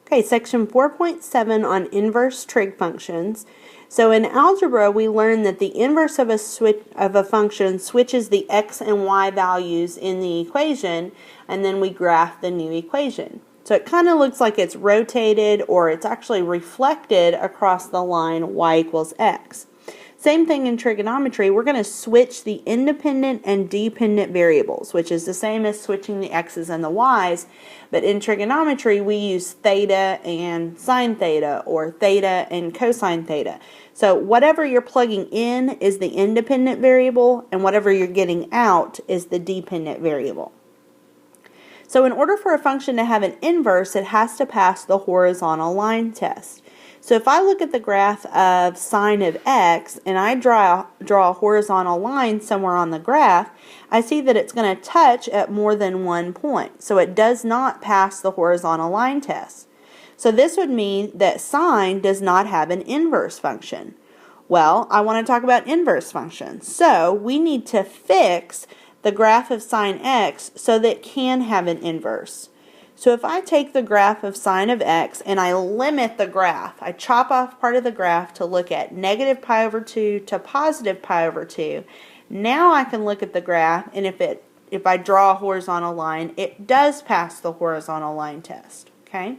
Okay, section 4.7 on inverse trig functions. So in algebra, we learned that the inverse of a function switches the x and y values in the equation, and then we graph the new equation. So it kind of looks like it's rotated, or it's actually reflected across the line y equals x. Same thing in trigonometry. We're going to switch the independent and dependent variables, which is the same as switching the x's and the y's, but in trigonometry we use theta and sine theta, or theta and cosine theta. So whatever you're plugging in is the independent variable, and whatever you're getting out is the dependent variable. So in order for a function to have an inverse, it has to pass the horizontal line test. So if I look at the graph of sine of x and I draw a horizontal line somewhere on the graph, I see that it's going to touch at more than one point. So it does not pass the horizontal line test. So this would mean that sine does not have an inverse function. Well, I want to talk about inverse functions. So we need to fix the graph of sine x so that it can have an inverse. So if I take the graph of sine of x and I limit the graph, I chop off part of the graph to look at negative pi over 2 to positive pi over 2, now I can look at the graph, and if I draw a horizontal line, it does pass the horizontal line test. Okay?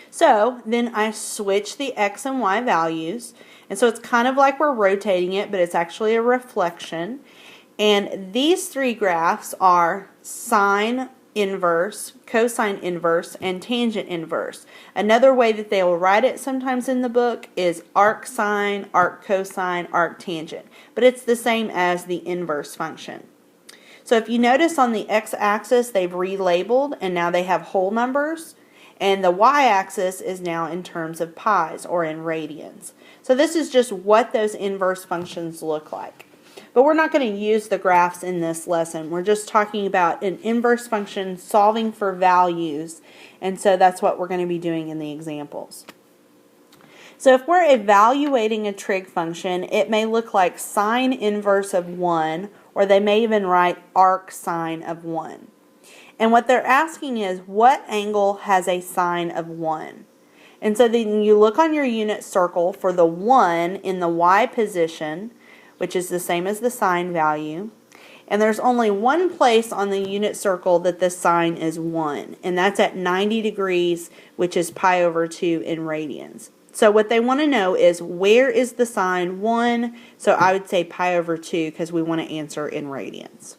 So then I switch the x and y values, and so it's kind of like we're rotating it, but it's actually a reflection. And these three graphs are sine inverse, cosine inverse, and tangent inverse. Another way that they will write it sometimes in the book is arc sine, arc cosine, arc tangent. But it's the same as the inverse function. So if you notice on the x-axis they've relabeled and now they have whole numbers, and the y-axis is now in terms of pi's, or in radians. So this is just what those inverse functions look like. But we're not going to use the graphs in this lesson. We're just talking about an inverse function solving for values, and so that's what we're going to be doing in the examples. So if we're evaluating a trig function, it may look like sine inverse of 1, or they may even write arc sine of 1. And what they're asking is, what angle has a sine of 1? And so then you look on your unit circle for the 1 in the y position, which is the same as the sine value. And there's only one place on the unit circle that the sine is 1, and that's at 90 degrees, which is pi over 2 in radians. So what they want to know is, where is the sine 1? So I would say pi over 2, because we want to answer in radians.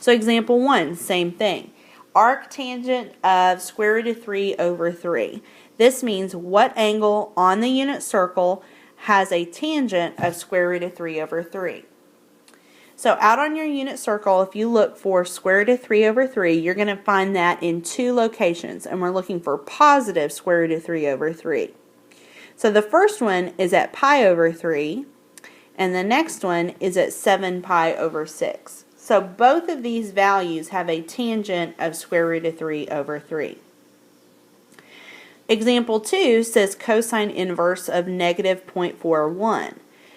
So example 1, same thing. Arc tangent of square root of 3 over 3. This means what angle on the unit circle has a tangent of square root of 3 over 3. So out on your unit circle, if you look for square root of 3 over 3, you're going to find that in two locations, and we're looking for positive square root of 3 over 3. So the first one is at pi over 3, and the next one is at 7 pi over 6. So both of these values have a tangent of square root of 3 over 3. Example 2 says cosine inverse of negative 0.41.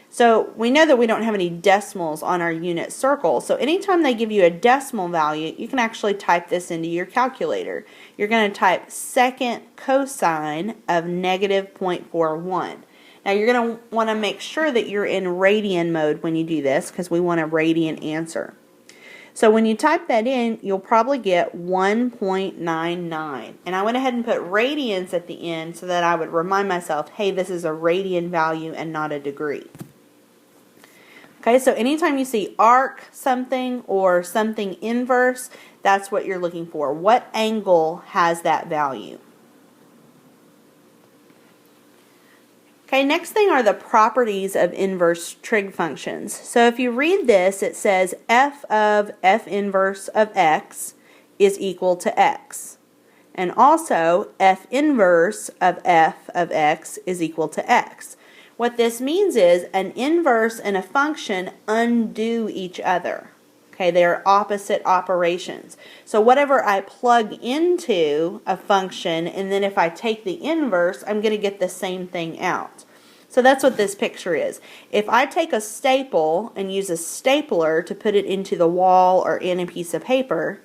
So we know that we don't have any decimals on our unit circle, so anytime they give you a decimal value, you can actually type this into your calculator. You're going to type second cosine of negative 0.41. Now you're going to want to make sure that you're in radian mode when you do this, because we want a radian answer. So when you type that in, you'll probably get 1.99. And I went ahead and put radians at the end so that I would remind myself, hey, this is a radian value and not a degree. Okay, so anytime you see arc something or something inverse, that's what you're looking for. What angle has that value? Okay, next thing are the properties of inverse trig functions. So if you read this, it says f of f inverse of x is equal to x. And also f inverse of f of x is equal to x. What this means is an inverse and a function undo each other. Okay, they are opposite operations. So whatever I plug into a function, and then if I take the inverse, I'm going to get the same thing out. So that's what this picture is. If I take a staple and use a stapler to put it into the wall or in a piece of paper,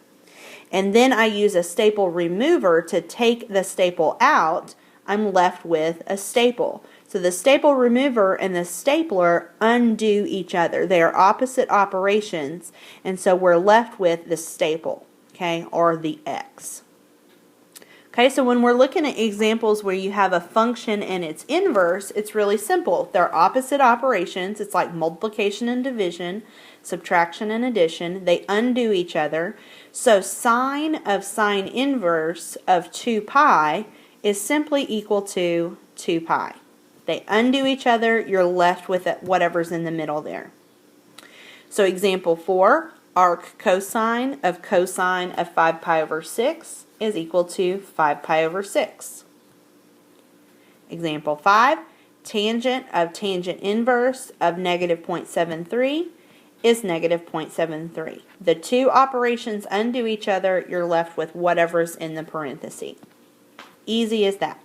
and then I use a staple remover to take the staple out, I'm left with a staple. So the staple remover and the stapler undo each other. They are opposite operations, and so we're left with the staple, okay, or the x. Okay, so when we're looking at examples where you have a function and its inverse, it's really simple. They're opposite operations. It's like multiplication and division, subtraction and addition. They undo each other. So sine of sine inverse of 2 pi is simply equal to 2 pi. They undo each other. You're left with whatever's in the middle there. So example 4, arc cosine of 5 pi over 6 is equal to 5 pi over 6. Example 5, tangent of tangent inverse of negative 0.73 is negative 0.73. The two operations undo each other. You're left with whatever's in the parenthesis. Easy as that.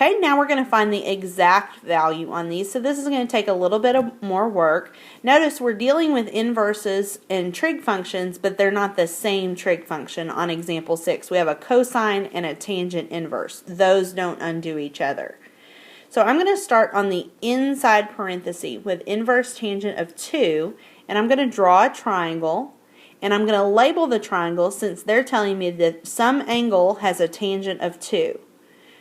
Okay, now we're going to find the exact value on these. So this is going to take a little bit of more work. Notice we're dealing with inverses and trig functions, but they're not the same trig function on example 6. We have a cosine and a tangent inverse. Those don't undo each other. So I'm going to start on the inside parenthesis with inverse tangent of 2, and I'm going to draw a triangle, and I'm going to label the triangle since they're telling me that some angle has a tangent of 2.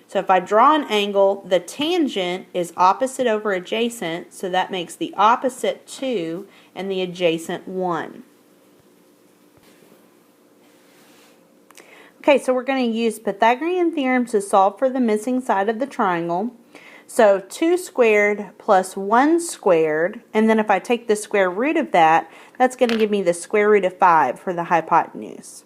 So if I draw an angle, the tangent is opposite over adjacent, so that makes the opposite 2 and the adjacent 1. Okay, so we're going to use Pythagorean theorem to solve for the missing side of the triangle. So 2 squared plus 1 squared, and then if I take the square root of that, that's going to give me the square root of 5 for the hypotenuse.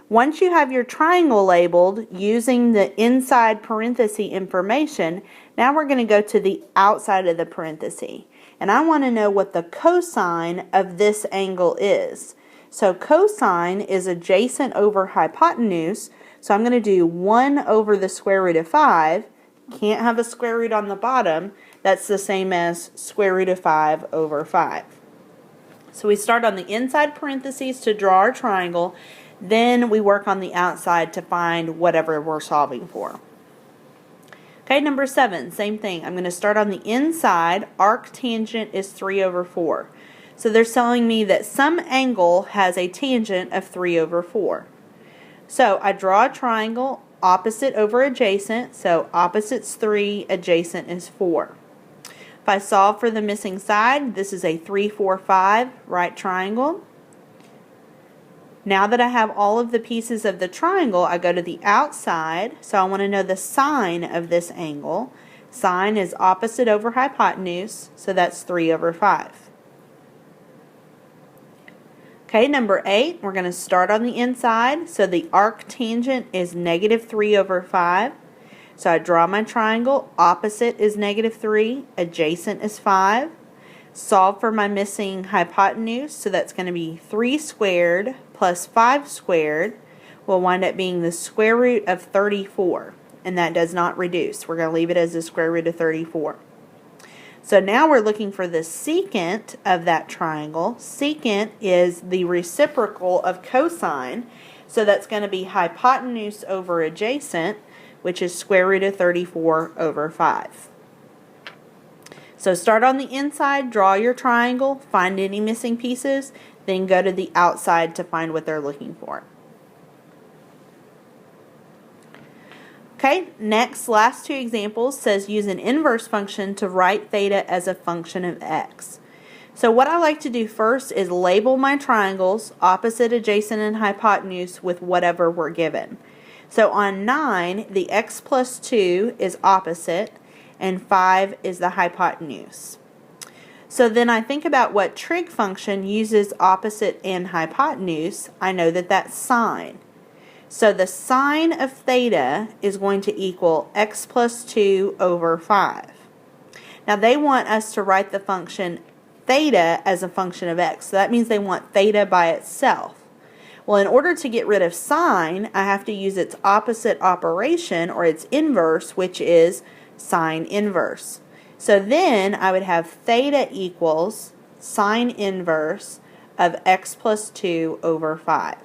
Once you have your triangle labeled using the inside parenthesis information, now we're going to go to the outside of the parenthesis. And I want to know what the cosine of this angle is. So cosine is adjacent over hypotenuse, so I'm going to do 1 over the square root of 5. Can't have a square root on the bottom. That's the same as square root of 5 over 5. So we start on the inside parentheses to draw our triangle. Then we work on the outside to find whatever we're solving for. Okay, number 7, same thing. I'm going to start on the inside. Arc tangent is 3 over 4. So they're telling me that some angle has a tangent of 3 over 4. So I draw a triangle, opposite over adjacent. So opposite's 3, adjacent is 4. If I solve for the missing side, this is a 3, 4, 5 right triangle. Now that I have all of the pieces of the triangle, I go to the outside, so I want to know the sine of this angle. Sine is opposite over hypotenuse, so that's 3 over 5. Okay, number 8, we're going to start on the inside, so the arc tangent is negative 3 over 5. So I draw my triangle, opposite is negative 3, adjacent is 5. Solve for my missing hypotenuse, so that's going to be 3 squared plus 5 squared will wind up being the square root of 34, and that does not reduce. We're going to leave it as the square root of 34. So now we're looking for the secant of that triangle. Secant is the reciprocal of cosine, so that's going to be hypotenuse over adjacent, which is square root of 34 over 5. So start on the inside, draw your triangle, find any missing pieces, then go to the outside to find what they're looking for. Okay, next, last 2 examples says use an inverse function to write theta as a function of x. So what I like to do first is label my triangles, opposite, adjacent, and hypotenuse with whatever we're given. So on 9, the x plus 2 is opposite, and 5 is the hypotenuse. So then I think about what trig function uses opposite and hypotenuse. I know that that's sine. So the sine of theta is going to equal x plus 2 over 5. Now they want us to write the function theta as a function of x. So that means they want theta by itself. Well, in order to get rid of sine, I have to use its opposite operation, or its inverse, which is sine inverse. So then I would have theta equals sine inverse of x plus 2 over 5.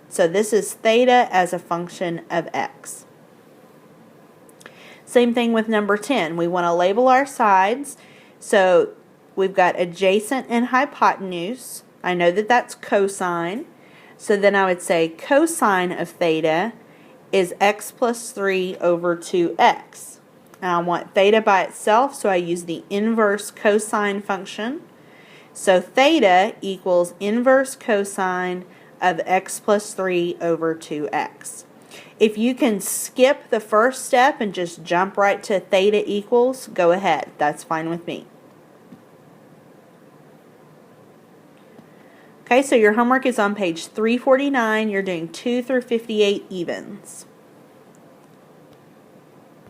So this is theta as a function of x. Same thing with number 10. We want to label our sides. So we've got adjacent and hypotenuse. I know that that's cosine. So then I would say cosine of theta is x plus 3 over 2x. And I want theta by itself, so I use the inverse cosine function. So theta equals inverse cosine of x plus 3 over 2x. If you can skip the first step and just jump right to theta equals, go ahead. That's fine with me. Okay, so your homework is on page 349. You're doing 2 through 58 evens.